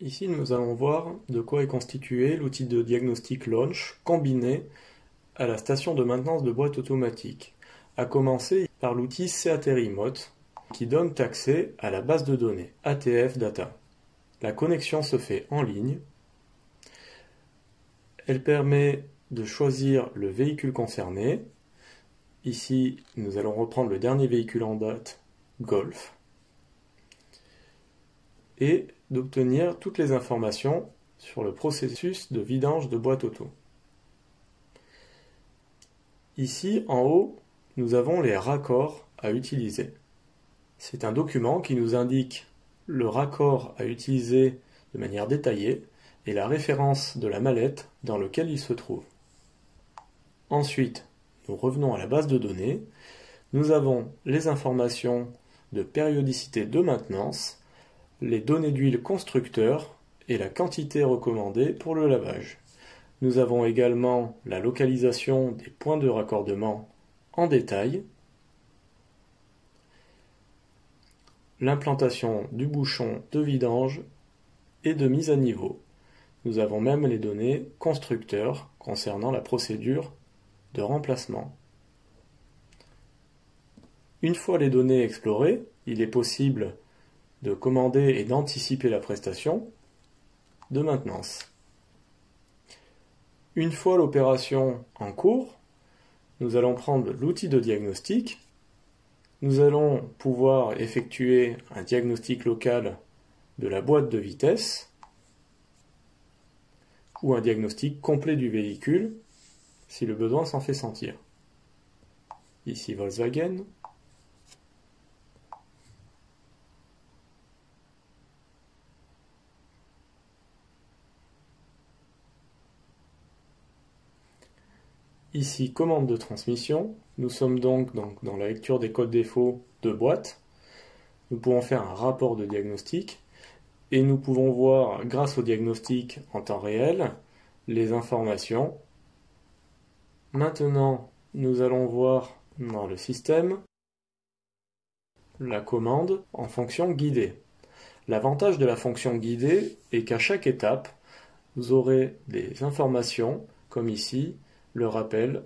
Ici, nous allons voir de quoi est constitué l'outil de diagnostic Launch combiné à la station de maintenance de boîte automatique, à commencer par l'outil CAT Remote qui donne accès à la base de données ATF Data. La connexion se fait en ligne. Elle permet de choisir le véhicule concerné. Ici, nous allons reprendre le dernier véhicule en date, Golf, et d'obtenir toutes les informations sur le processus de vidange de boîte auto. Ici, en haut, nous avons les raccords à utiliser. C'est un document qui nous indique le raccord à utiliser de manière détaillée et la référence de la mallette dans laquelle il se trouve. Ensuite, nous revenons à la base de données. Nous avons les informations de périodicité de maintenance, les données d'huile constructeur et la quantité recommandée pour le lavage. Nous avons également la localisation des points de raccordement en détail, l'implantation du bouchon de vidange et de mise à niveau. Nous avons même les données constructeurs concernant la procédure de remplacement. Une fois les données explorées, il est possible de commander et d'anticiper la prestation de maintenance. Une fois l'opération en cours, nous allons prendre l'outil de diagnostic. Nous allons pouvoir effectuer un diagnostic local de la boîte de vitesse ou un diagnostic complet du véhicule si le besoin s'en fait sentir. Ici Volkswagen. Ici, commande de transmission. Nous sommes donc dans la lecture des codes défauts de boîte. Nous pouvons faire un rapport de diagnostic et nous pouvons voir, grâce au diagnostic en temps réel, les informations. Maintenant, nous allons voir dans le système la commande en fonction guidée. L'avantage de la fonction guidée est qu'à chaque étape, vous aurez des informations, comme ici, le rappel.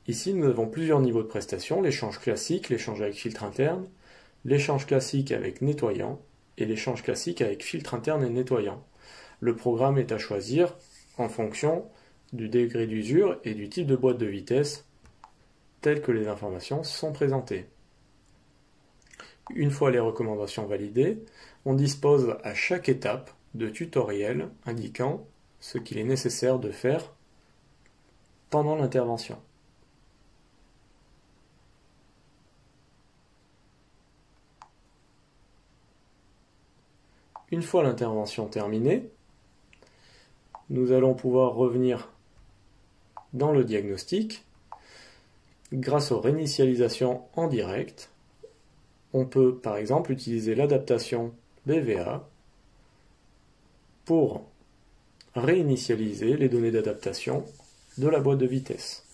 Ici, nous avons plusieurs niveaux de prestation, l'échange classique, l'échange avec filtre interne, l'échange classique avec nettoyant et l'échange classique avec filtre interne et nettoyant. Le programme est à choisir en fonction du degré d'usure et du type de boîte de vitesse telles que les informations sont présentées. Une fois les recommandations validées, on dispose à chaque étape de tutoriels indiquant ce qu'il est nécessaire de faire pendant l'intervention. Une fois l'intervention terminée, nous allons pouvoir revenir dans le diagnostic. Grâce aux réinitialisations en direct, on peut par exemple utiliser l'adaptation BVA pour réinitialiser les données d'adaptation de la boîte de vitesse.